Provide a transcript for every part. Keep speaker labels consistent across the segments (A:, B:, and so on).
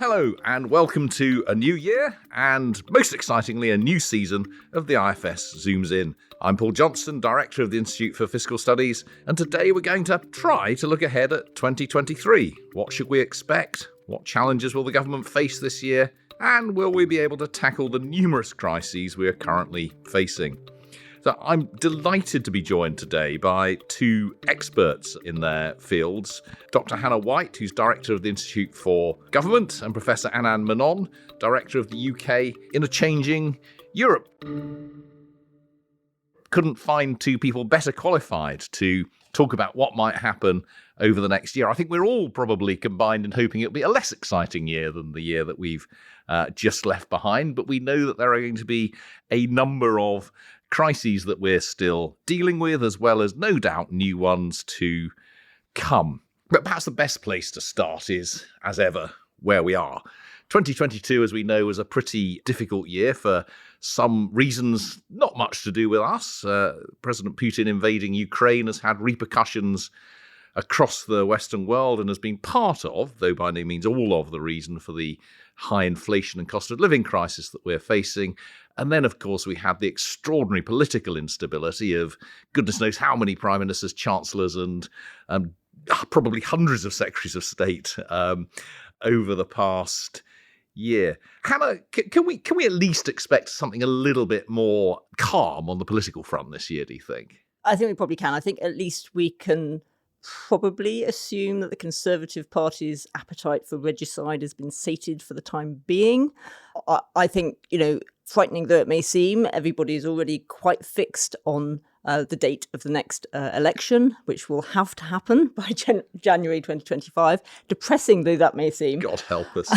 A: Hello and welcome to a new year and, most excitingly, a new season of the IFS Zooms In. I'm Paul Johnston, Director of the Institute for Fiscal Studies, and today we're going to try to look ahead at 2023. What should we expect? What challenges will the government face this year? And will we be able to tackle the numerous crises we are currently facing? So I'm delighted to be joined today by two experts in their fields. Dr. Hannah White, who's Director of the Institute for Government, and Professor Anand Menon, Director of the UK in a Changing Europe. Couldn't find two people better qualified to talk about what might happen over the next year. I think we're all probably combined in hoping it'll be a less exciting year than the year that we've just left behind, but we know that there are going to be a number of crises that we're still dealing with, as well as no doubt new ones to come. But perhaps the best place to start is, as ever, where we are. 2022, as we know, was a pretty difficult year for some reasons not much to do with us. President Putin invading Ukraine has had repercussions across the Western world and has been part of, though by no means all of, the reason for the high inflation and cost of living crisis that we're facing. And then, of course, we had the extraordinary political instability of goodness knows how many prime ministers, chancellors, and probably hundreds of secretaries of state over the past year. Hannah, can we at least expect something a little bit more calm on the political front this year, do you think?
B: I think we probably can. I think at least we can probably assume that the Conservative Party's appetite for regicide has been sated for the time being. I think, frightening though it may seem, everybody is already quite fixed on the date of the next election, which will have to happen by January 2025, depressing though that may seem.
A: God help us.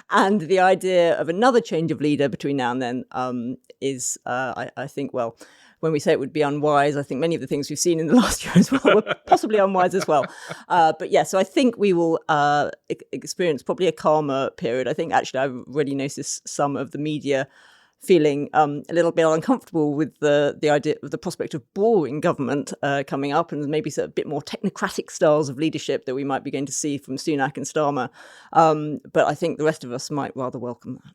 B: And the idea of another change of leader between now and then is, I think, well, when we say it would be unwise, I think many of the things we've seen in the last year as well were possibly unwise as well. But yeah, so I think we will experience probably a calmer period. I think actually I've already noticed some of the media feeling a little bit uncomfortable with the idea of the prospect of boring government coming up, and maybe a bit more technocratic styles of leadership that we might be going to see from Sunak and Starmer. But I think the rest of us might rather welcome that.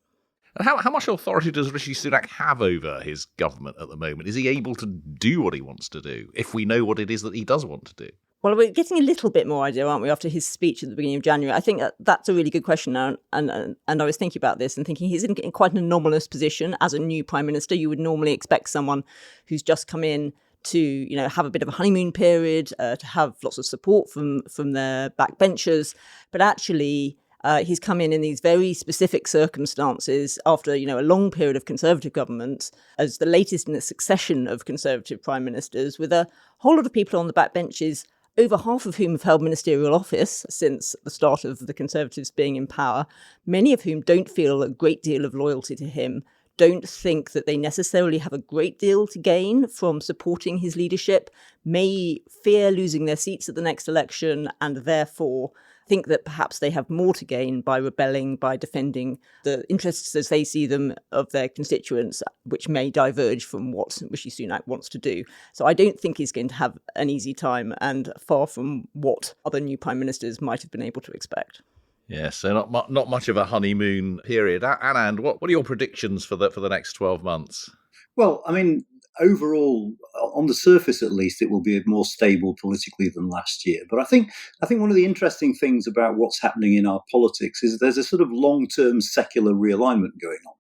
A: And how much authority does Rishi Sunak have over his government at the moment? Is he able to do what he wants to do, if we know what it is that he does want to do?
B: Well, we're getting a little bit more idea, aren't we, after his speech at the beginning of January? I think that's a really good question now. And I was thinking about this and thinking he's in quite an anomalous position as a new prime minister. You would normally expect someone who's just come in to, have a bit of a honeymoon period, to have lots of support from their backbenchers. But actually, he's come in these very specific circumstances after, a long period of Conservative government as the latest in a succession of Conservative prime ministers, with a whole lot of people on the backbenches, over half of whom have held ministerial office since the start of the Conservatives being in power, many of whom don't feel a great deal of loyalty to him, don't think that they necessarily have a great deal to gain from supporting his leadership, may fear losing their seats at the next election, and therefore think that perhaps they have more to gain by rebelling, by defending the interests as they see them of their constituents, which may diverge from what Rishi Sunak wants to do. So I don't think he's going to have an easy time, and far from what other new prime ministers might have been able to expect.
A: Yeah, so not much of a honeymoon period. Anand, what are your predictions for the next 12 months?
C: Well, I mean, overall, on the surface at least, it will be more stable politically than last year. But I think one of the interesting things about what's happening in our politics is there's a sort of long-term secular realignment going on,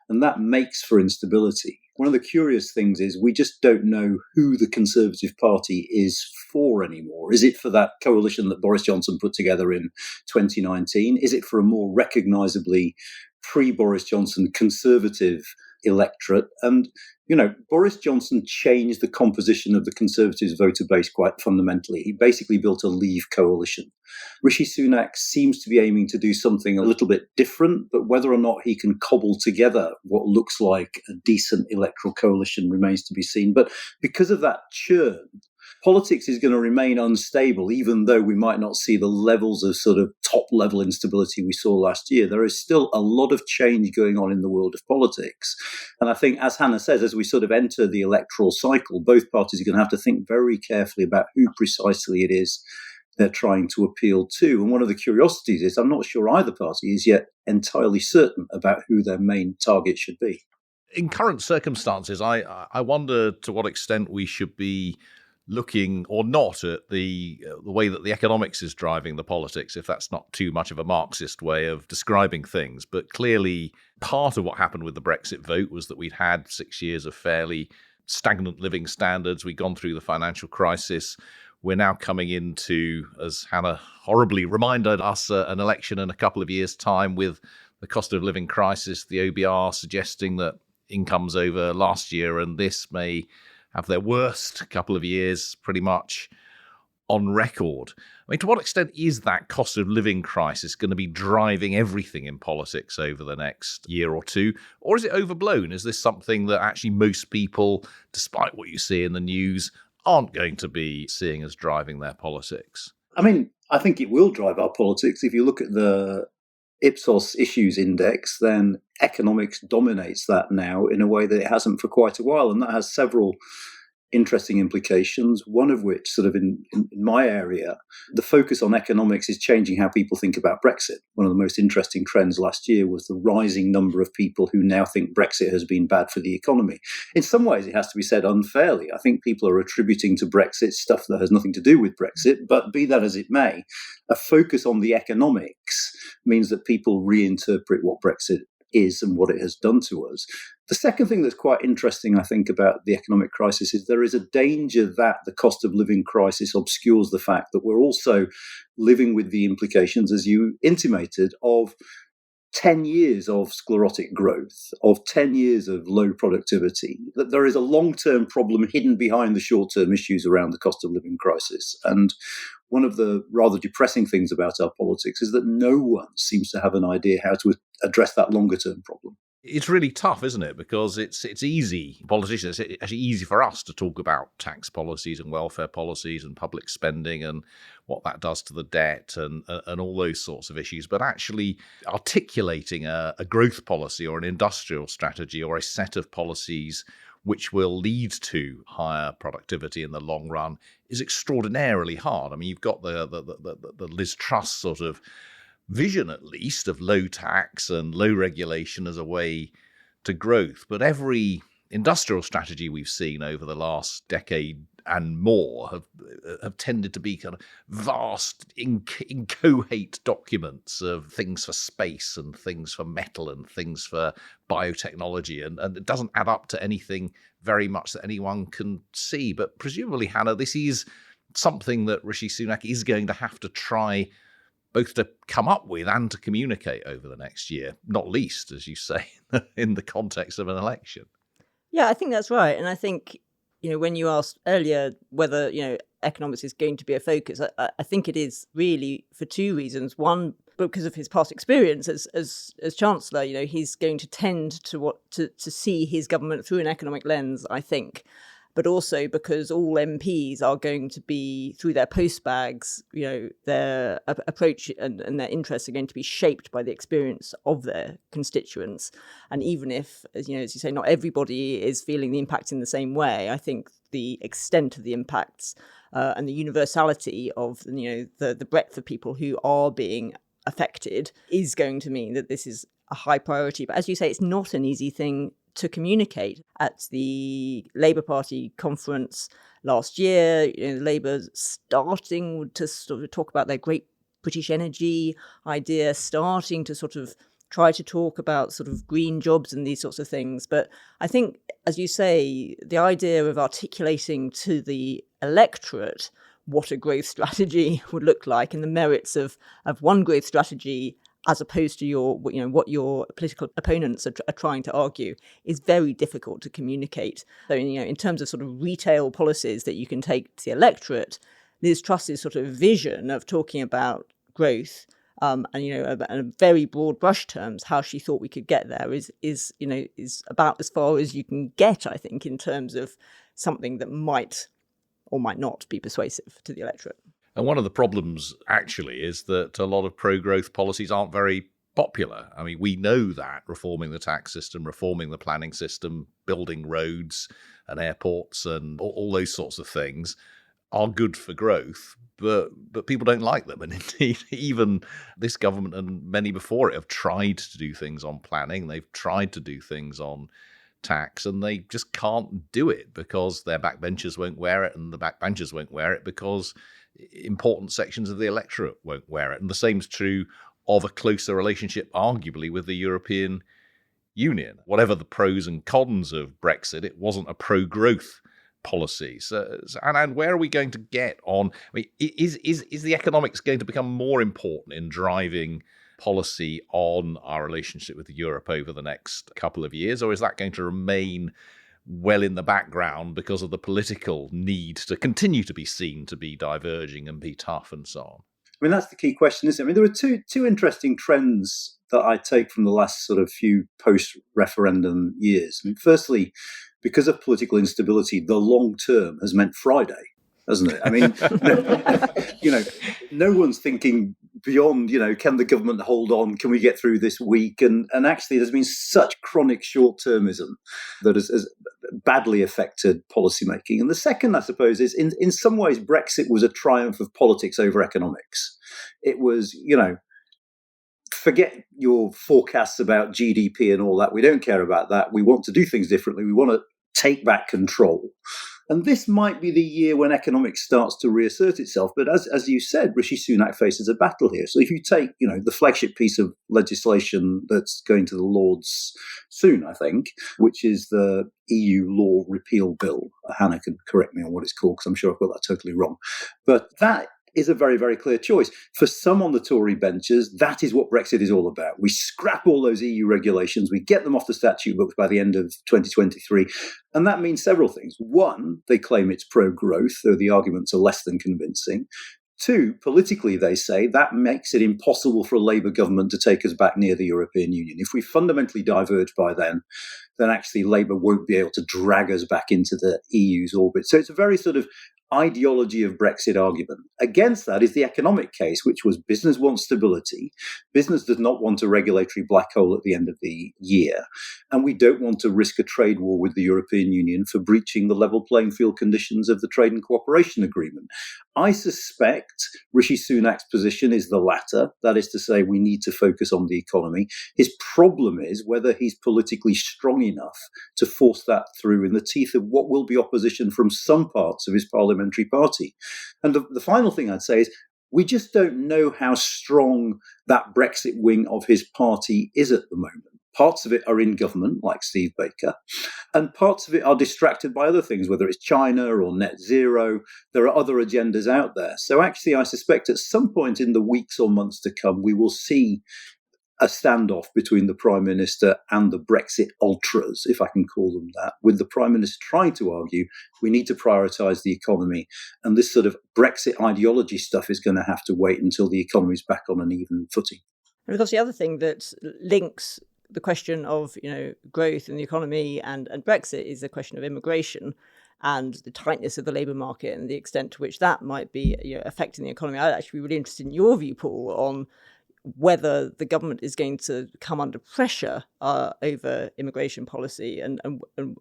C: and that makes for instability. One of the curious things is we just don't know who the Conservative Party is for anymore. Is it for that coalition that Boris Johnson put together in 2019? Is it for a more recognisably pre-Boris Johnson Conservative electorate? And Boris Johnson changed the composition of the Conservatives' voter base quite fundamentally. He basically built a Leave coalition. Rishi Sunak seems to be aiming to do something a little bit different, but whether or not he can cobble together what looks like a decent electoral coalition remains to be seen. But because of that churn, politics is going to remain unstable, even though we might not see the levels of sort of top-level instability we saw last year. There is still a lot of change going on in the world of politics. And I think, as Hannah says, as we sort of enter the electoral cycle, both parties are going to have to think very carefully about who precisely it is they're trying to appeal to. And one of the curiosities is I'm not sure either party is yet entirely certain about who their main target should be.
A: In current circumstances, I wonder to what extent we should be looking or not at the way that the economics is driving the politics, if that's not too much of a Marxist way of describing things. But clearly, part of what happened with the Brexit vote was that we'd had 6 years of fairly stagnant living standards. We'd gone through the financial crisis. We're now coming into, as Hannah horribly reminded us, an election in a couple of years' time with the cost of living crisis, the OBR suggesting that incomes over last year and this may have their worst couple of years pretty much on record. I mean, to what extent is that cost of living crisis going to be driving everything in politics over the next year or two? Or is it overblown? Is this something that actually most people, despite what you see in the news, aren't going to be seeing as driving their politics?
C: I mean, I think it will drive our politics. If you look at the Ipsos Issues Index, then economics dominates that now in a way that it hasn't for quite a while. And that has several interesting implications, one of which, sort of in my area, the focus on economics is changing how people think about Brexit. One of the most interesting trends last year was the rising number of people who now think Brexit has been bad for the economy. In some ways, it has to be said unfairly. I think people are attributing to Brexit stuff that has nothing to do with Brexit, but be that as it may, a focus on the economics means that people reinterpret what Brexit is and what it has done to us. The second thing that's quite interesting, I think, about the economic crisis is there is a danger that the cost of living crisis obscures the fact that we're also living with the implications, as you intimated, of 10 years of sclerotic growth, of 10 years of low productivity, that there is a long-term problem hidden behind the short-term issues around the cost of living crisis. And one of the rather depressing things about our politics is that no one seems to have an idea how to address that longer-term problem.
A: It's really tough, isn't it? Because it's easy, politicians, it's actually easy for us to talk about tax policies and welfare policies and public spending and what that does to the debt and all those sorts of issues. But actually articulating a growth policy or an industrial strategy or a set of policies which will lead to higher productivity in the long run is extraordinarily hard. I mean, you've got the Liz Truss sort of vision, at least, of low tax and low regulation as a way to growth. But every industrial strategy we've seen over the last decade and more have tended to be kind of vast, inchoate documents of things for space and things for metal and things for biotechnology. And it doesn't add up to anything very much that anyone can see. But presumably, Hannah, this is something that Rishi Sunak is going to have to try both to come up with and to communicate over the next year, not least, as you say, in the context of an election.
B: Yeah, I think that's right. And I think, when you asked earlier whether, economics is going to be a focus, I think it is really for two reasons. One, because of his past experience as Chancellor, he's going to tend to see his government through an economic lens, I think. But also because all MPs are going to be, through their postbags, their approach and their interests are going to be shaped by the experience of their constituents. And even if, as you say, not everybody is feeling the impact in the same way, I think the extent of the impacts and the universality of, the breadth of people who are being affected is going to mean that this is a high priority. But as you say, it's not an easy thing to communicate. At the Labour Party conference last year, Labour starting to sort of talk about their great British energy idea, starting to sort of try to talk about sort of green jobs and these sorts of things. But I think, as you say, the idea of articulating to the electorate what a growth strategy would look like and the merits of one growth strategy as opposed to what your political opponents are trying to argue, is very difficult to communicate. So, in terms of sort of retail policies that you can take to the electorate, Liz Truss's sort of vision of talking about growth and in very broad brush terms, how she thought we could get there is about as far as you can get, I think, in terms of something that might or might not be persuasive to the electorate.
A: And one of the problems, actually, is that a lot of pro-growth policies aren't very popular. I mean, we know that reforming the tax system, reforming the planning system, building roads and airports and all those sorts of things are good for growth, but people don't like them. And indeed, even this government and many before it have tried to do things on planning. They've tried to do things on tax, and they just can't do it because their backbenchers won't wear it, and the backbenchers won't wear it because important sections of the electorate won't wear it. And the same's true of a closer relationship, arguably, with the European Union. Whatever the pros and cons of Brexit, it wasn't a pro-growth policy. And where are we going to get on? I mean, is the economics going to become more important in driving policy on our relationship with Europe over the next couple of years, or is that going to remain well in the background because of the political need to continue to be seen to be diverging and be tough and so on?
C: I mean, that's the key question, isn't it? I mean, there are two interesting trends that I take from the last sort of few post-referendum years. I mean, firstly, because of political instability, the long term has meant Friday, hasn't it? I mean, no one's thinking beyond, can the government hold on? Can we get through this week? And actually, there's been such chronic short-termism that has badly affected policymaking. And the second, I suppose, is in some ways, Brexit was a triumph of politics over economics. It was, forget your forecasts about GDP and all that. We don't care about that. We want to do things differently. We want to take back control. And this might be the year when economics starts to reassert itself. But as you said, Rishi Sunak faces a battle here. So if you take, the flagship piece of legislation that's going to the Lords soon, I think, which is the EU law repeal bill. Hannah can correct me on what it's called, because I'm sure I've got that totally wrong. But that is a very, very clear choice. For some on the Tory benches, that is what Brexit is all about. We scrap all those EU regulations, we get them off the statute books by the end of 2023. And that means several things. One, they claim it's pro-growth, though the arguments are less than convincing. Two, politically, they say that makes it impossible for a Labour government to take us back near the European Union. If we fundamentally diverge by then actually Labour won't be able to drag us back into the EU's orbit. So it's a very sort of ideology of Brexit argument. Against that is the economic case, which was business wants stability. Business does not want a regulatory black hole at the end of the year. And we don't want to risk a trade war with the European Union for breaching the level playing field conditions of the Trade and Cooperation Agreement. I suspect Rishi Sunak's position is the latter. That is to say, we need to focus on the economy. His problem is whether he's politically strong enough to force that through in the teeth of what will be opposition from some parts of his parliamentary party. And the final thing I'd say is we just don't know how strong that Brexit wing of his party is at the moment. Parts of it are in government, like Steve Baker, and parts of it are distracted by other things, whether it's China or net zero. There are other agendas out there. So actually, I suspect at some point in the weeks or months to come, we will see a standoff between the Prime Minister and the Brexit ultras, if I can call them that, with the Prime Minister trying to argue we need to prioritise the economy. And this sort of Brexit ideology stuff is going to have to wait until the economy is back on an even footing.
B: And of course, the other thing that links the question of growth in the economy and Brexit is the question of immigration and the tightness of the labour market and the extent to which that might be affecting the economy. I'd actually be really interested in your view, Paul, on whether the government is going to come under pressure over immigration policy and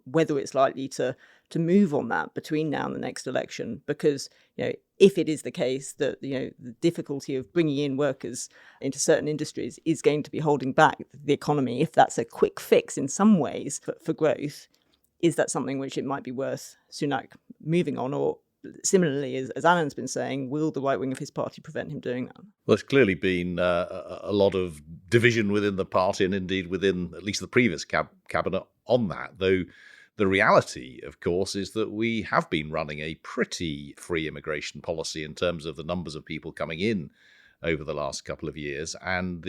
B: whether it's likely to move on that between now and the next election. Because, if it is the case that, the difficulty of bringing in workers into certain industries is going to be holding back the economy, if that's a quick fix in some ways for growth, is that something which it might be worth Sunak moving on? Or similarly, as Anand's been saying, will the right wing of his party prevent him doing that?
A: Well, there's clearly been a lot of division within the party and indeed within at least the previous cabinet on that, though the reality, of course, is that we have been running a pretty free immigration policy in terms of the numbers of people coming in over the last couple of years. And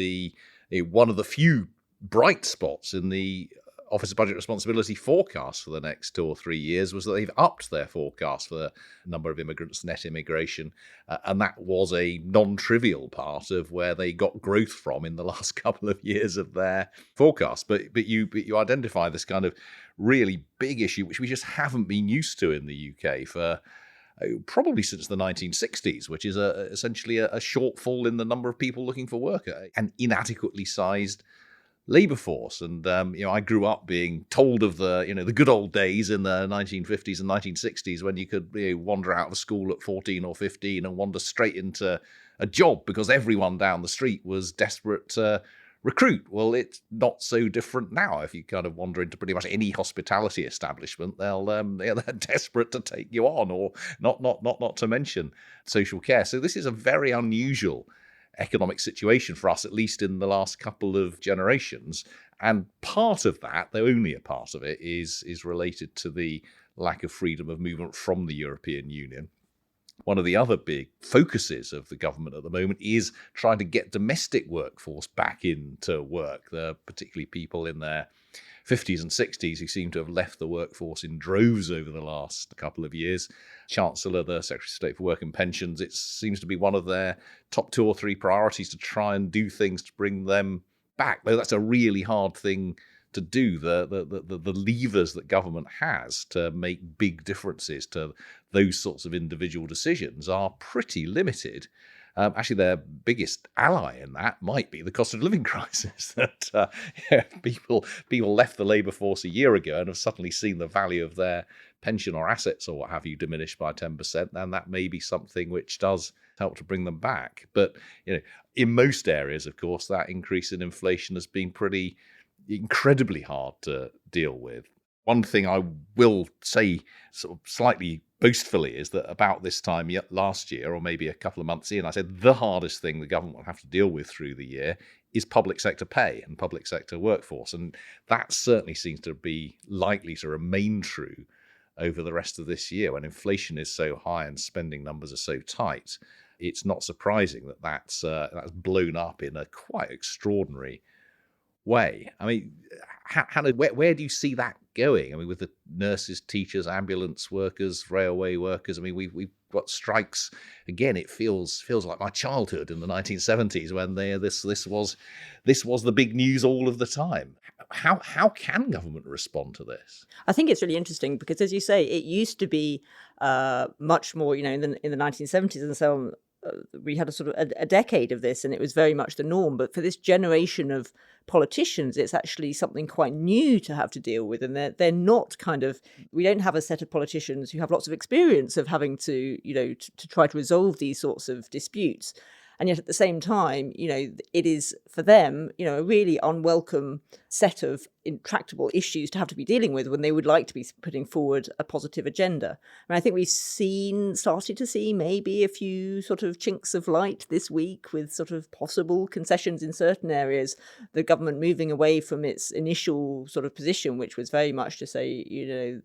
A: one of the few bright spots in the Office of Budget Responsibility forecast for the next 2 or 3 years was that they've upped their forecast for the number of immigrants, net immigration, and that was a non-trivial part of where they got growth from in the last couple of years of their forecast. But you identify this kind of really big issue, which we just haven't been used to in the UK for probably since the 1960s, which is essentially a shortfall in the number of people looking for work, an inadequately sized labour force. And I grew up being told of the good old days in the 1950s and 1960s when you could wander out of school at 14 or 15 and wander straight into a job because everyone down the street was desperate to recruit. Well, it's not so different now. If you kind of wander into pretty much any hospitality establishment, they're desperate to take you on, or not to mention social care. So this is a very unusual economic situation for us, at least in the last couple of generations. And part of that, though only a part of it, is related to the lack of freedom of movement from the European Union. One of the other big focuses of the government at the moment is trying to get domestic workforce back into work, particularly people in their 50s and 60s who seem to have left the workforce in droves over the last couple of years. Chancellor, the Secretary of State for Work and Pensions, it seems to be one of their top 2 or 3 priorities to try and do things to bring them back, though that's a really hard thing to do. The levers that government has to make big differences to those sorts of individual decisions are pretty limited. Actually, their biggest ally in that might be the cost of living crisis. That people left the labour force a year ago and have suddenly seen the value of their pension or assets or what have you diminished by 10%, and that may be something which does help to bring them back. But in most areas, of course, that increase in inflation has been incredibly hard to deal with. One thing I will say sort of slightly boastfully is that about this time last year, or maybe a couple of months in, I said the hardest thing the government will have to deal with through the year is public sector pay and public sector workforce. And that certainly seems to be likely to remain true over the rest of this year. When inflation is so high and spending numbers are so tight, it's not surprising that that's blown up in a quite extraordinary way. I mean, Hannah, where do you see that going? I mean, with the nurses, teachers, ambulance workers, railway workers. I mean, we've got strikes again. It feels like my childhood in the 1970s when this was the big news all of the time. How can government respond to this?
B: I think it's really interesting because, as you say, it used to be much more, in the 1970s and so on. We had a sort of a decade of this and it was very much the norm. But for this generation of politicians, it's actually something quite new to have to deal with. And they're not we don't have a set of politicians who have lots of experience of having to, to try to resolve these sorts of disputes. And yet at the same time, it is for them, a really unwelcome set of intractable issues to have to be dealing with when they would like to be putting forward a positive agenda. And I think we've started to see maybe a few sort of chinks of light this week with sort of possible concessions in certain areas, the government moving away from its initial sort of position, which was very much to say,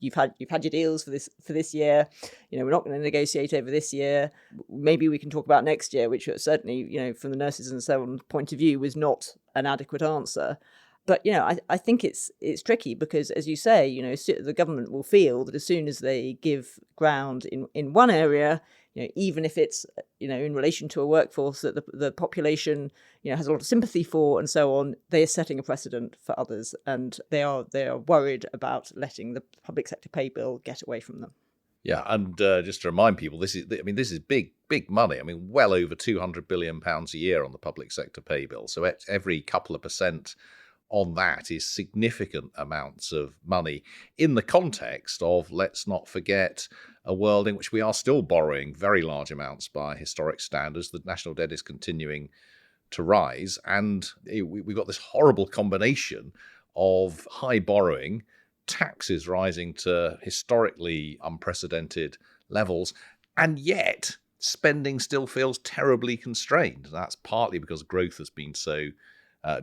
B: you've had your deals for this year. We're not going to negotiate over this year. Maybe we can talk about next year, which certainly, from the nurses and so on point of view, was not an adequate answer. But I think it's tricky because, as you say, the government will feel that as soon as they give ground in one area, even if it's in relation to a workforce that the population has a lot of sympathy for and so on, they are setting a precedent for others, and they are worried about letting the public sector pay bill get away from them.
A: Yeah, and just to remind people, this is big money. I mean, well over £200 billion a year on the public sector pay bill. So every couple of percent on that is significant amounts of money in the context of, let's not forget, a world in which we are still borrowing very large amounts by historic standards. The national debt is continuing to rise, and we've got this horrible combination of high borrowing, taxes rising to historically unprecedented levels, and yet spending still feels terribly constrained. That's partly because growth has been so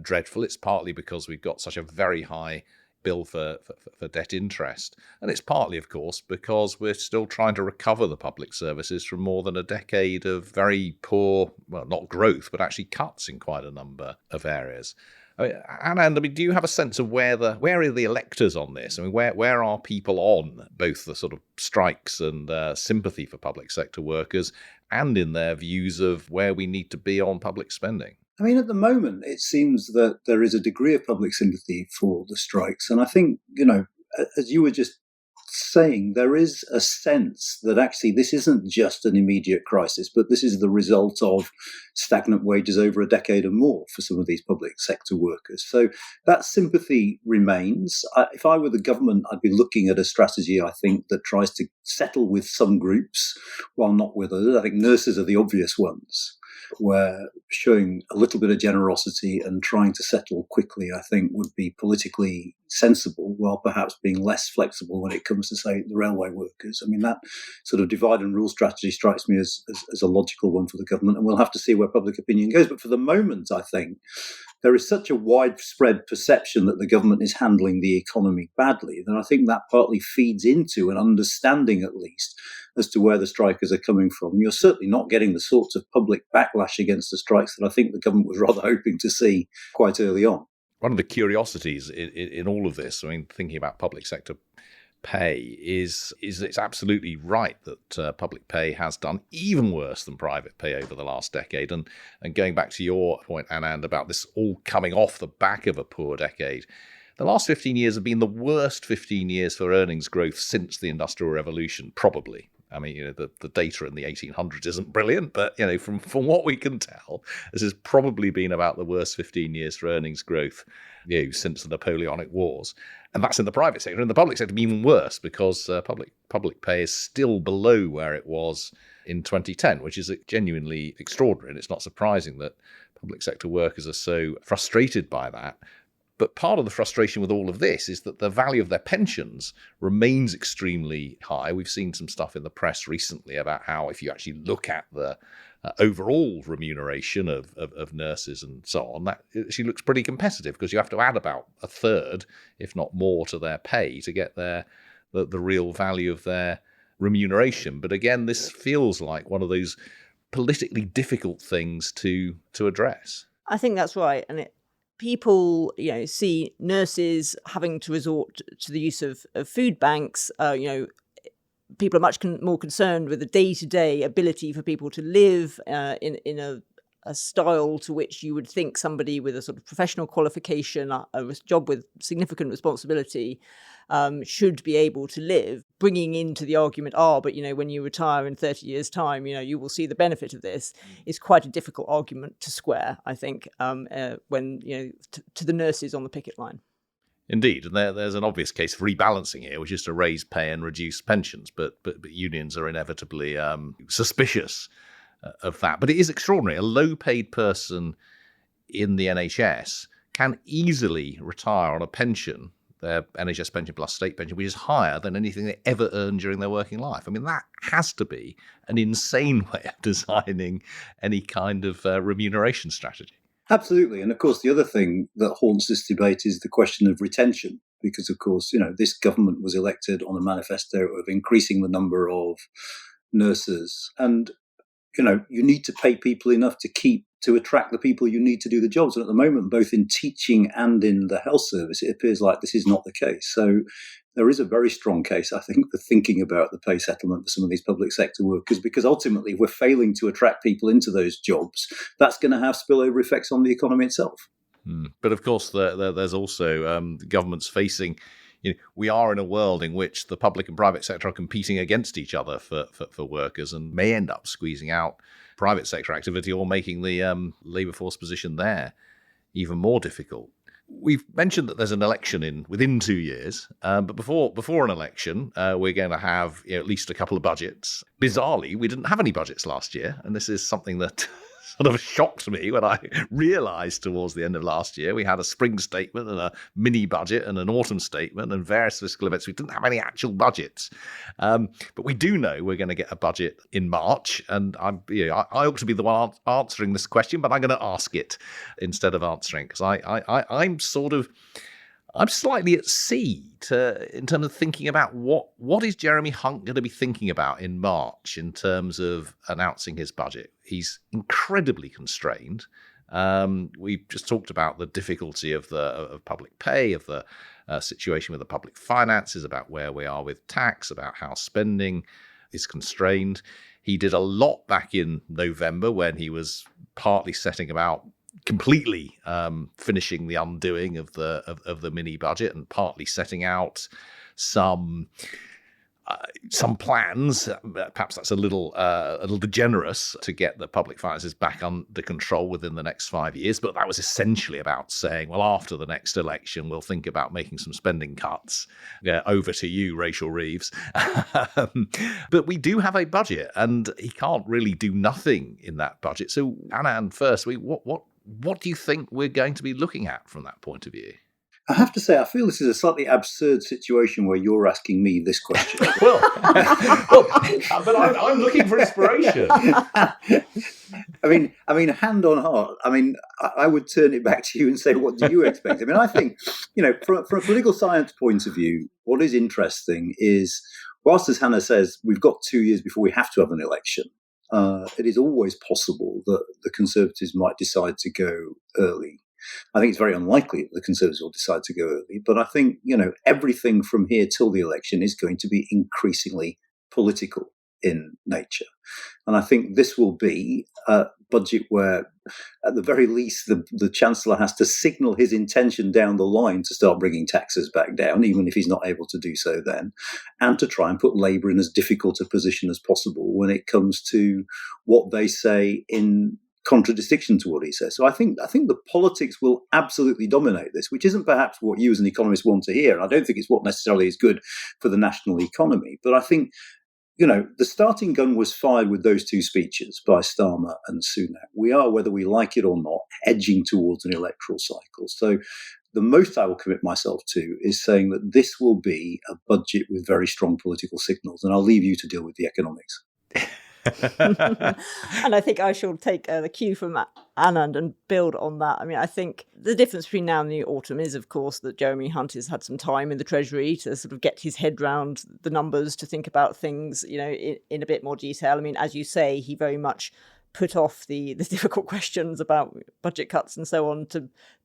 A: dreadful. It's partly because we've got such a very high bill for debt interest. And it's partly, of course, because we're still trying to recover the public services from more than a decade of very poor, well, not growth, but actually cuts in quite a number of areas. Anand, do you have a sense of where are the electors on this? I mean, where are people on both the sort of strikes and sympathy for public sector workers and in their views of where we need to be on public spending?
C: I mean, at the moment, it seems that there is a degree of public sympathy for the strikes. And I think, as you were just saying there is a sense that actually this isn't just an immediate crisis, but this is the result of stagnant wages over a decade or more for some of these public sector workers. So that sympathy remains. If I were the government, I'd be looking at a strategy, I think, that tries to settle with some groups while not with others. I think nurses are the obvious ones, where showing a little bit of generosity and trying to settle quickly, I think, would be politically sensible, while perhaps being less flexible when it comes to, say, the railway workers. I mean, that sort of divide and rule strategy strikes me as a logical one for the government, and we'll have to see where public opinion goes. But for the moment, I think there is such a widespread perception that the government is handling the economy badly, that I think that partly feeds into an understanding, at least, as to where the strikers are coming from. And you're certainly not getting the sorts of public backlash against the strikes that I think the government was rather hoping to see quite early on.
A: One of the curiosities in all of this, I mean, thinking about public sector pay, is it's absolutely right that public pay has done even worse than private pay over the last decade. And going back to your point, Anand, about this all coming off the back of a poor decade, the last 15 years have been the worst 15 years for earnings growth since the Industrial Revolution, probably. I mean, the data in the 1800s isn't brilliant, but, from what we can tell, this has probably been about the worst 15 years for earnings growth, since the Napoleonic Wars. And that's in the private sector. In the public sector, even worse, because public pay is still below where it was in 2010, which is genuinely extraordinary. And it's not surprising that public sector workers are so frustrated by that. But part of the frustration with all of this is that the value of their pensions remains extremely high. We've seen some stuff in the press recently about how, if you actually look at the overall remuneration of nurses and so on, that actually looks pretty competitive, because you have to add about a third, if not more, to their pay to get the real value of their remuneration. But again, this feels like one of those politically difficult things to address.
B: I think that's right. And people, see nurses having to resort to the use of food banks. People are much more concerned with the day-to-day ability for people to live in a style to which you would think somebody with a sort of professional qualification, a job with significant responsibility, should be able to live, bringing into the argument, but when you retire in 30 years' time, you will see the benefit of this, is quite a difficult argument to square, I think, when, to the nurses on the picket line.
A: Indeed, and there's an obvious case of rebalancing here, which is to raise pay and reduce pensions, but unions are inevitably suspicious of that. But it is extraordinary. A low-paid person in the NHS can easily retire on a pension, their NHS pension plus state pension, which is higher than anything they ever earned during their working life. I mean, that has to be an insane way of designing any kind of remuneration strategy.
C: Absolutely. And of course, the other thing that haunts this debate is the question of retention, because, of course, this government was elected on a manifesto of increasing the number of nurses. And, you need to pay people enough to attract the people you need to do the jobs. And at the moment, both in teaching and in the health service, it appears like this is not the case. So there is a very strong case, I think, for thinking about the pay settlement for some of these public sector workers, because ultimately, if we're failing to attract people into those jobs, that's going to have spillover effects on the economy itself.
A: But of course, there's also governments facing, we are in a world in which the public and private sector are competing against each other for workers, and may end up squeezing out private sector activity or making the labour force position there even more difficult. We've mentioned that there's an election within 2 years, but before an election, we're going to have at least a couple of budgets. Bizarrely, we didn't have any budgets last year, and this is something that sort of shocked me when I realised towards the end of last year we had a spring statement and a mini budget and an autumn statement and various fiscal events. We didn't have any actual budgets, but we do know we're going to get a budget in March, and I ought to be the one answering this question, but I'm going to ask it instead of answering, because I'm slightly at sea in terms of thinking about what is Jeremy Hunt going to be thinking about in March in terms of announcing his budget. He's incredibly constrained. We've just talked about the difficulty of public pay, of the situation with the public finances, about where we are with tax, about how spending is constrained. He did a lot back in November when he was partly setting about completely finishing the undoing of the mini budget, and partly setting out some some plans. Perhaps that's a little generous to get the public finances back under control within the next 5 years. But that was essentially about saying, well, after the next election, we'll think about making some spending cuts. Over to you, Rachel Reeves. But we do have a budget, and he can't really do nothing in that budget. So, Anand, first, what do you think we're going to be looking at from that point of view?
C: I have to say, I feel this is a slightly absurd situation where you're asking me this question.
A: well, but I'm looking for inspiration.
C: I mean, hand on heart. I mean, I would turn it back to you and say, what do you expect? I mean, I think, from a political science point of view, what is interesting is, whilst, as Hannah says, we've got 2 years before we have to have an election, it is always possible that the Conservatives might decide to go early. I think it's very unlikely that the Conservatives will decide to go early, but I think, everything from here till the election is going to be increasingly political in nature. And I think this will be a budget where, at the very least, the Chancellor has to signal his intention down the line to start bringing taxes back down, even if he's not able to do so then, and to try and put Labour in as difficult a position as possible when it comes to what they say in contradistinction to what he says. So I think the politics will absolutely dominate this, which isn't perhaps what you as an economist want to hear. And I don't think it's what necessarily is good for the national economy. But I think, the starting gun was fired with those two speeches by Starmer and Sunak. We are, whether we like it or not, edging towards an electoral cycle. So the most I will commit myself to is saying that this will be a budget with very strong political signals. And I'll leave you to deal with the economics.
B: And I think I shall take the cue from Anand and build on that. I mean, I think the difference between now and the autumn is, of course, that Jeremy Hunt has had some time in the Treasury to sort of get his head round the numbers, to think about things, in a bit more detail. I mean, as you say, he very much put off the difficult questions about budget cuts and so on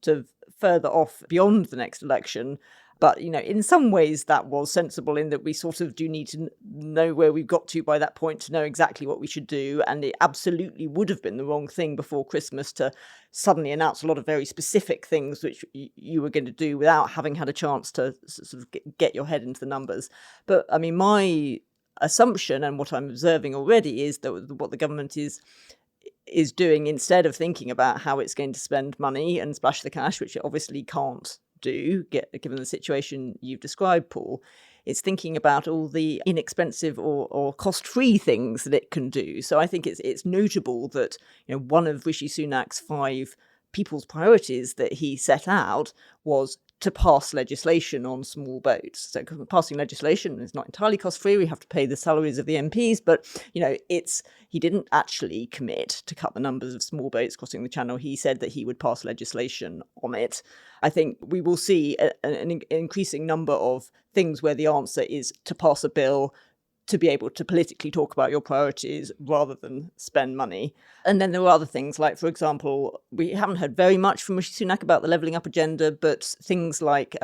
B: to further off beyond the next election. But, in some ways that was sensible, in that we sort of do need to know where we've got to by that point to know exactly what we should do. And it absolutely would have been the wrong thing before Christmas to suddenly announce a lot of very specific things which you were going to do without having had a chance to sort of get your head into the numbers. But, I mean, my assumption and what I'm observing already is that what the government is doing, instead of thinking about how it's going to spend money and splash the cash, which it obviously can't do, given the situation you've described, Paul, it's thinking about all the inexpensive or cost-free things that it can do. So I think it's notable that one of Rishi Sunak's 5 people's priorities that he set out was to pass legislation on small boats. So passing legislation is not entirely cost-free. We have to pay the salaries of the MPs, but he didn't actually commit to cut the numbers of small boats crossing the Channel. He said that he would pass legislation on it. I think we will see an increasing number of things where the answer is to pass a bill to be able to politically talk about your priorities rather than spend money. And then there are other things like, for example, we haven't heard very much from Rishi Sunak about the levelling up agenda, but things like,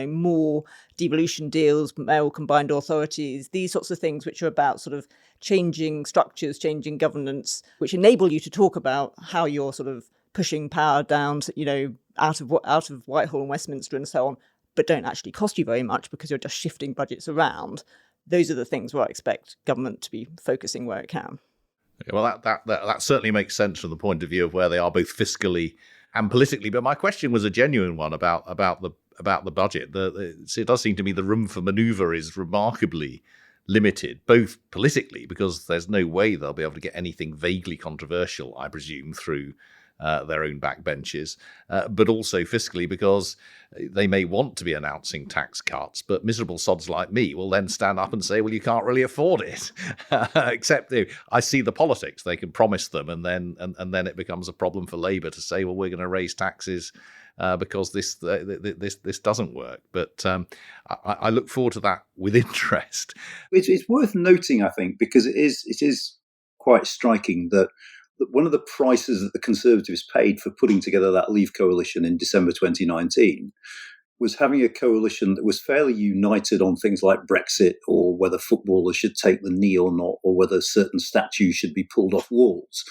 B: more devolution deals, mayoral combined authorities, these sorts of things which are about sort of changing structures, changing governance, which enable you to talk about how you're sort of pushing power down to, out of Whitehall and Westminster and so on, but don't actually cost you very much because you're just shifting budgets around. Those are the things where I expect government to be focusing where it can.
A: Well, that certainly makes sense from the point of view of where they are both fiscally and politically. But my question was a genuine one about the budget. It does seem to me the room for manoeuvre is remarkably limited, both politically, because there's no way they'll be able to get anything vaguely controversial, I presume, through their own backbenches, but also fiscally, because they may want to be announcing tax cuts, but miserable sods like me will then stand up and say, well, you can't really afford it. Except I see the politics. They can promise them, and then it becomes a problem for Labour to say, well, we're going to raise taxes because this doesn't work. But I look forward to that with interest.
C: It's worth noting, I think, because it is quite striking that one of the prices that the Conservatives paid for putting together that Leave coalition in December 2019 was having a coalition that was fairly united on things like Brexit, or whether footballers should take the knee or not, or whether certain statues should be pulled off walls.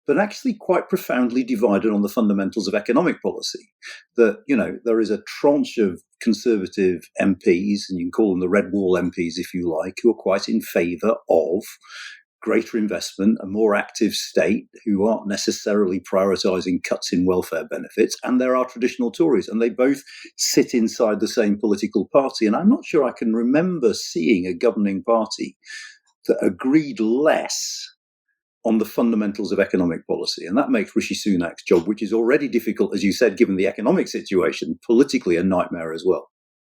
C: but actually quite profoundly divided on the fundamentals of economic policy. That, there is a tranche of Conservative MPs, and you can call them the Red Wall MPs if you like, who are quite in favour of greater investment, a more active state, who aren't necessarily prioritising cuts in welfare benefits. And there are traditional Tories, and they both sit inside the same political party. And I'm not sure I can remember seeing a governing party that agreed less on the fundamentals of economic policy. And that makes Rishi Sunak's job, which is already difficult, as you said, given the economic situation, politically a nightmare as well.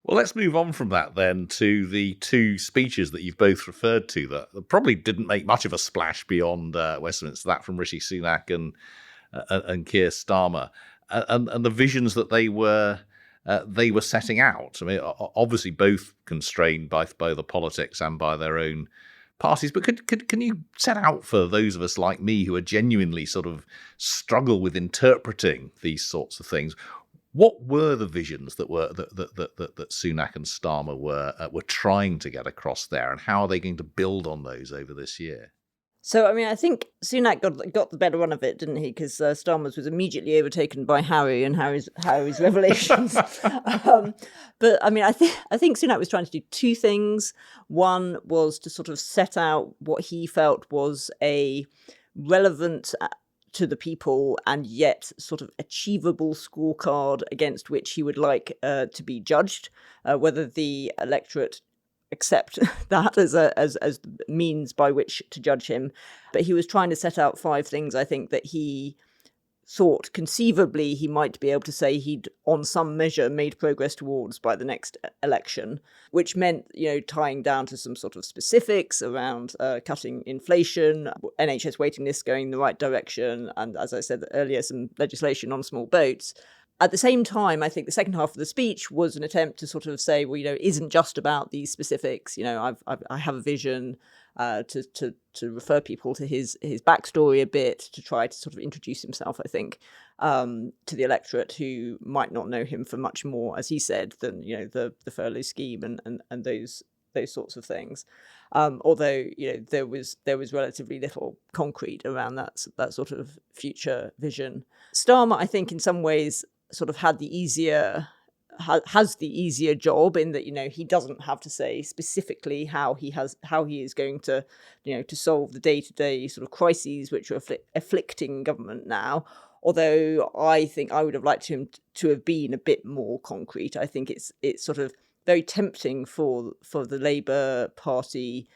A: Well, let's move on from that then to the two speeches that you've both referred to that probably didn't make much of a splash beyond Westminster, that from Rishi Sunak and Keir Starmer, and the visions that they were setting out. I mean, obviously both constrained by the politics and by their own parties, but can you set out for those of us like me who are genuinely sort of struggle with interpreting these sorts of things? What were the visions that Sunak and Starmer were trying to get across there, and how are they going to build on those over this year?
B: So, I mean, I think Sunak got the better run of it, didn't he? Because Starmer's was immediately overtaken by Harry and Harry's revelations. But I mean, I think Sunak was trying to do two things. One was to sort of set out what he felt was a relevant to the people and yet sort of achievable scorecard against which he would like to be judged, whether the electorate accept that as means by which to judge him. But he was trying to set out 5 things, I think, that he thought conceivably he might be able to say he'd on some measure made progress towards by the next election, which meant, tying down to some sort of specifics around cutting inflation, NHS waiting lists going in the right direction, and as I said earlier, some legislation on small boats. At the same time, I think the second half of the speech was an attempt to sort of say, well, isn't just about these specifics. I have a vision, to refer people to his backstory a bit, to try to sort of introduce himself, I think, to the electorate who might not know him for much more, as he said, than the furlough scheme and those sorts of things. Although there was relatively little concrete around that sort of future vision. Starmer, I think, in some ways, sort of has the easier job in that he doesn't have to say specifically how he is going to to solve the day-to-day sort of crises which are afflicting government now. Although I think I would have liked him to have been a bit more concrete. I think it's sort of very tempting for the Labour Party,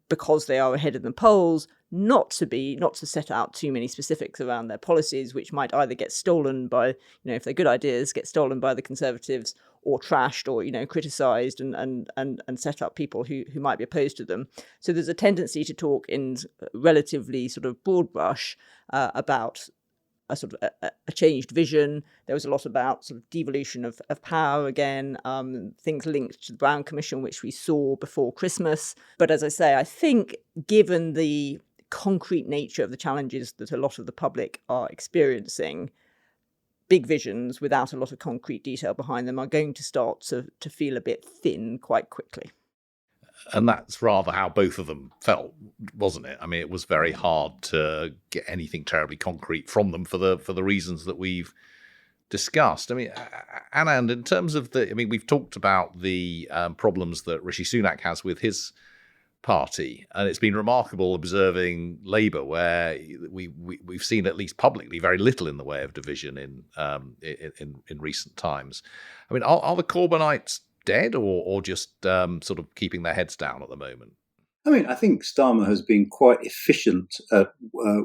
B: because they are ahead in the polls, not to set out too many specifics around their policies, which might either get stolen by, if they're good ideas, get stolen by the Conservatives, or trashed, or criticised and set up people who might be opposed to them. So there's a tendency to talk in relatively sort of broad brush about a sort of a changed vision. There was a lot about sort of devolution of power again, things linked to the Brown Commission, which we saw before Christmas. But as I say, I think given the concrete nature of the challenges that a lot of the public are experiencing, big visions without a lot of concrete detail behind them are going to start to feel a bit thin quite quickly.
A: And that's rather how both of them felt, wasn't it? I mean, it was very hard to get anything terribly concrete from them for the reasons that we've discussed. I mean, Anand, in terms of we've talked about the problems that Rishi Sunak has with his party, and it's been remarkable observing Labour, where we've seen, at least publicly, very little in the way of division in recent times. I mean, are the Corbynites dead, or just sort of keeping their heads down at the moment?
C: I mean, I think Starmer has been quite efficient at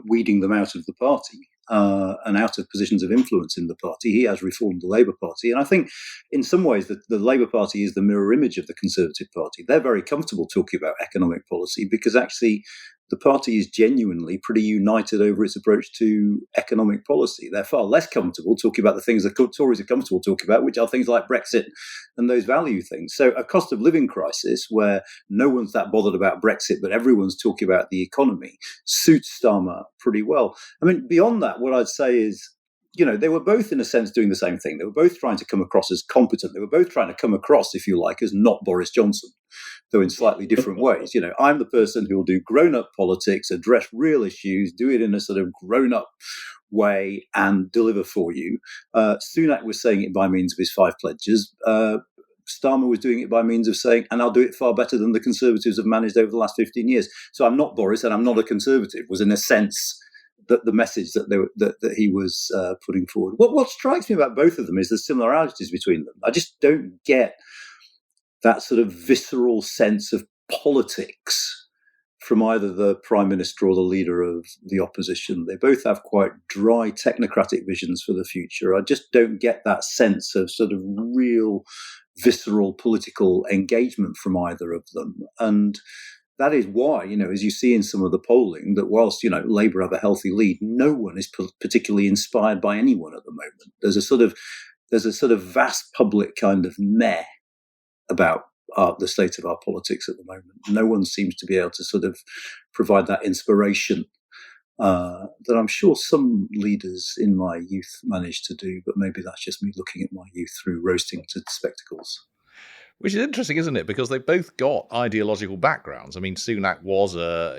C: weeding them out of the party and out of positions of influence in the party. He has reformed the Labour Party. And I think in some ways the Labour Party is the mirror image of the Conservative Party. They're very comfortable talking about economic policy because actually the party is genuinely pretty united over its approach to economic policy. They're far less comfortable talking about the things the Tories are comfortable talking about, which are things like Brexit and those value things. So a cost of living crisis where no one's that bothered about Brexit, but everyone's talking about the economy, suits Starmer pretty well. I mean, beyond that, what I'd say is they were both in a sense doing the same thing. They were both trying to come across as competent. They were both trying to come across, if you like, as not Boris Johnson, though in slightly different ways. I'm the person who will do grown-up politics, address real issues, do it in a sort of grown-up way and deliver for you. Sunak was saying it by means of his 5 pledges. Starmer was doing it by means of saying, and I'll do it far better than the Conservatives have managed over the last 15 years. So I'm not Boris and I'm not a Conservative, was in a sense that the message that he was putting forward. What strikes me about both of them is the similarities between them. I just don't get that sort of visceral sense of politics from either the Prime Minister or the leader of the opposition. They both have quite dry technocratic visions for the future. I just don't get that sense of sort of real visceral political engagement from either of them. And that is why, as you see in some of the polling, that whilst, Labour have a healthy lead, no one is particularly inspired by anyone at the moment. There's a sort of vast public kind of meh about the state of our politics at the moment. No one seems to be able to sort of provide that inspiration that I'm sure some leaders in my youth managed to do, but maybe that's just me looking at my youth through rose-tinted spectacles.
A: Which is interesting, isn't it? Because they've both got ideological backgrounds. I mean, Sunak was a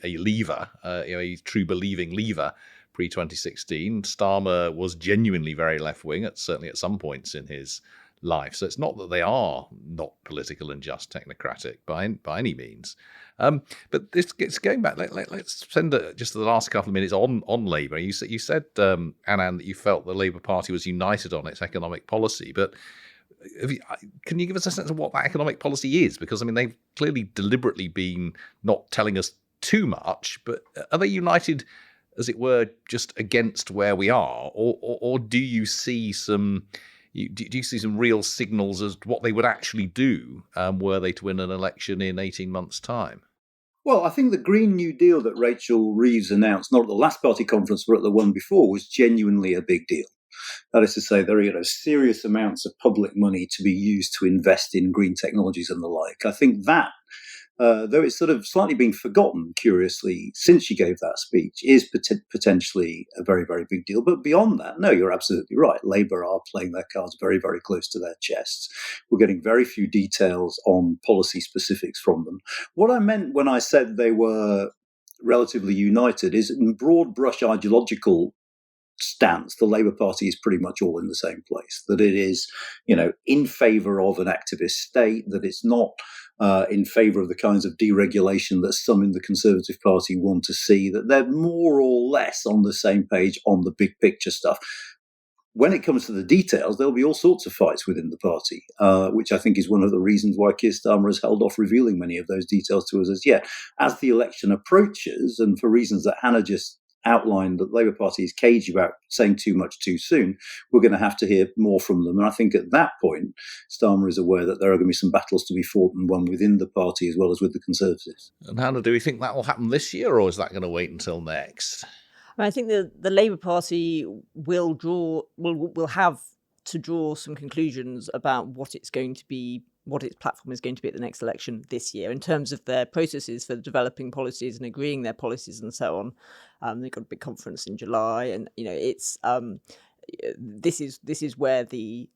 A: leaver, a true believing leaver pre-2016. Starmer was genuinely very left-wing, certainly at some points in his life. So it's not that they are not political and just technocratic by any means. But this gets going back. Let's spend just the last couple of minutes on Labour. You said, Anand, that you felt the Labour Party was united on its economic policy, but can you give us a sense of what that economic policy is? Because, I mean, they've clearly deliberately been not telling us too much, but are they united, as it were, just against where we are? Or do you see some... Do you see some real signals as to what they would actually do were they to win an election in 18 months' time?
C: Well, I think the Green New Deal that Rachel Reeves announced, not at the last party conference, but at the one before, was genuinely a big deal. That is to say, there are serious amounts of public money to be used to invest in green technologies and the like. I think that, though it's sort of slightly been forgotten, curiously, since she gave that speech, is potentially a very, very big deal. But beyond that, no, you're absolutely right. Labour are playing their cards very, very close to their chests. We're getting very few details on policy specifics from them. What I meant when I said they were relatively united is, in broad brush ideological stance, the Labour Party is pretty much all in the same place, that it is, in favour of an activist state, that it's not in favour of the kinds of deregulation that some in the Conservative Party want to see, that they're more or less on the same page on the big picture stuff. When it comes to the details, there'll be all sorts of fights within the party, which I think is one of the reasons why Keir Starmer has held off revealing many of those details to us as yet. As the election approaches, and for reasons that Hannah just outlined, that the Labour Party is cagey about saying too much too soon, we're going to have to hear more from them. And I think at that point, Starmer is aware that there are going to be some battles to be fought and won within the party as well as with the Conservatives.
A: And Hannah, do we think that will happen this year, or is that going to wait until next?
B: I think the Labour Party will have to draw some conclusions about what it's going to be, what its platform is going to be at the next election this year, in terms of their processes for developing policies and agreeing their policies and so on. They've got a big conference in July, and it's this is where the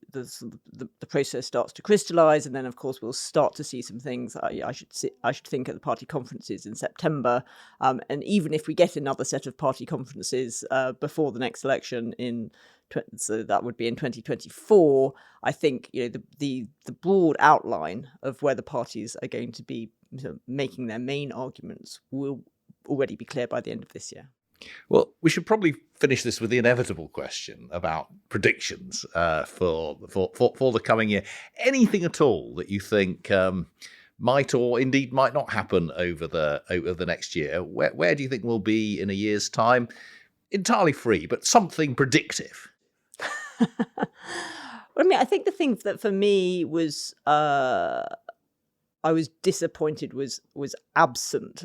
B: process starts to crystallise, and then of course we'll start to see some things. I should think at the party conferences in September, and even if we get another set of party conferences before the next election so that would be in 2024. I think the broad outline of where the parties are going to be making their main arguments will already be clear by the end of this year.
A: Well, we should probably finish this with the inevitable question about predictions for the coming year. Anything at all that you think might or indeed might not happen over the next year? Where do you think we'll be in a year's time? Entirely free, but something predictive.
B: Well, I think the thing that for me was I was disappointed was absent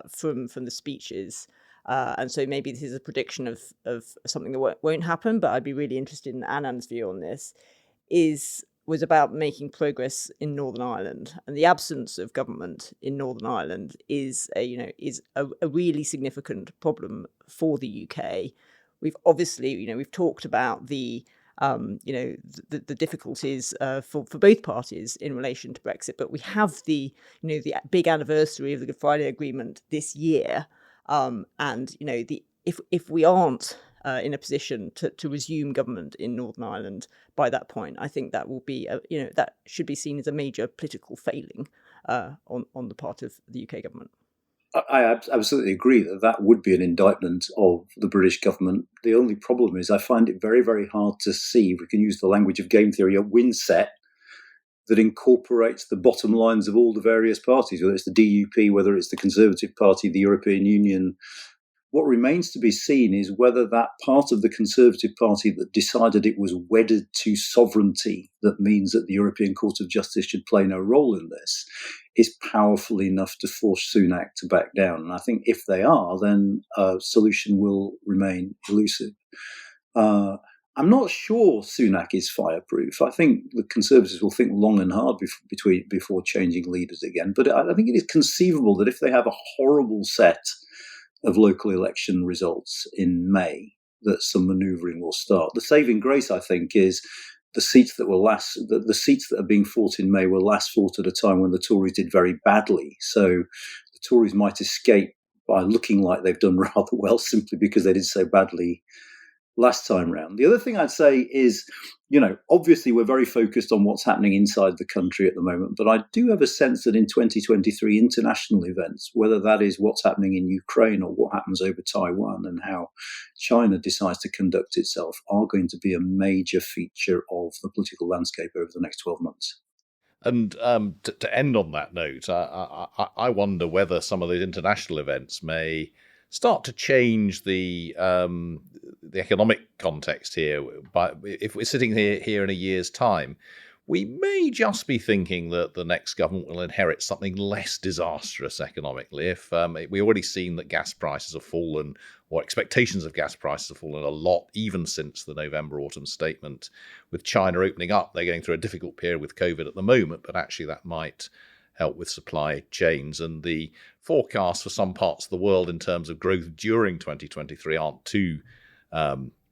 B: from the speeches. And so maybe this is a prediction of something that won't happen, but I'd be really interested in Anand's view on this, was about making progress in Northern Ireland. And the absence of government in Northern Ireland is a really significant problem for the UK. We've obviously, we've talked about the difficulties for both parties in relation to Brexit, but we have the big anniversary of the Good Friday Agreement this year, and if we aren't in a position to resume government in Northern Ireland by that point, I think that will be that should be seen as a major political failing on the part of the UK government.
C: I absolutely agree that would be an indictment of the British government. The only problem is I find it very, very hard to see, if we can use the language of game theory, a win set that incorporates the bottom lines of all the various parties, whether it's the DUP, whether it's the Conservative Party, the European Union. What remains to be seen is whether that part of the Conservative Party that decided it was wedded to sovereignty, that means that the European Court of Justice should play no role in this, is powerful enough to force Sunak to back down. And I think if they are, then a solution will remain elusive. I'm not sure Sunak is fireproof. I think the Conservatives will think long and hard before changing leaders again. But I think it is conceivable that if they have a horrible set of local election results in May, that some manoeuvring will start. The saving grace, I think, is the seats that are being fought in May were last fought at a time when the Tories did very badly. So the Tories might escape by looking like they've done rather well simply because they did so badly last time round. The other thing I'd say is, obviously we're very focused on what's happening inside the country at the moment, but I do have a sense that in 2023 international events, whether that is what's happening in Ukraine or what happens over Taiwan and how China decides to conduct itself, are going to be a major feature of the political landscape over the next 12 months.
A: And to end on that note, I wonder whether some of those international events may start to change the economic context here. But if we're sitting here in a year's time, we may just be thinking that the next government will inherit something less disastrous economically. If we've already seen that gas prices have fallen, or expectations of gas prices have fallen a lot, even since the November autumn statement. With China opening up, they're going through a difficult period with COVID at the moment, but actually that might help with supply chains, and the forecasts for some parts of the world in terms of growth during 2023 aren't too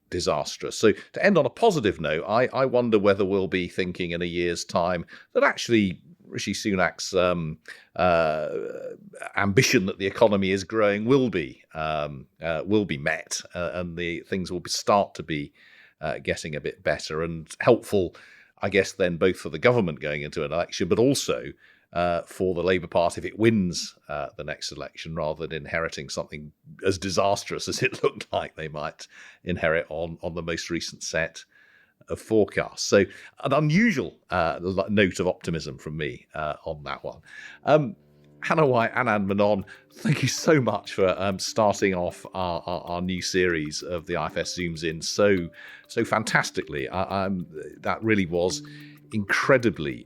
A: disastrous. So to end on a positive note, I wonder whether we'll be thinking in a year's time that actually Rishi Sunak's ambition that the economy is growing will be met, and the things will start to be getting a bit better and helpful, I guess, then both for the government going into an election, but also for the Labour Party if it wins the next election, rather than inheriting something as disastrous as it looked like they might inherit on the most recent set of forecasts. So an unusual note of optimism from me on that one. Hannah White, Anand Menon, thank you so much for starting off our new series of the IFS Zooms In so fantastically. That really was incredibly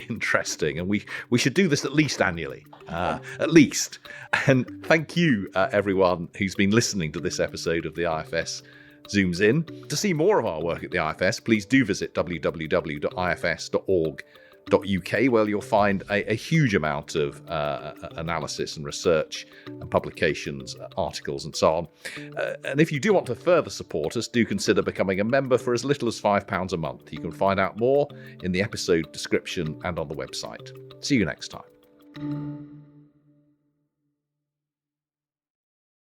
A: interesting, and we should do this at least annually, at least. And thank you everyone who's been listening to this episode of the IFS Zooms In. To see more of our work at the IFS, please do visit www.ifs.org.uk, where you'll find a huge amount of analysis and research and publications, articles and so on. And if you do want to further support us, do consider becoming a member for as little as £5 a month. You can find out more in the episode description and on the website. See you next time.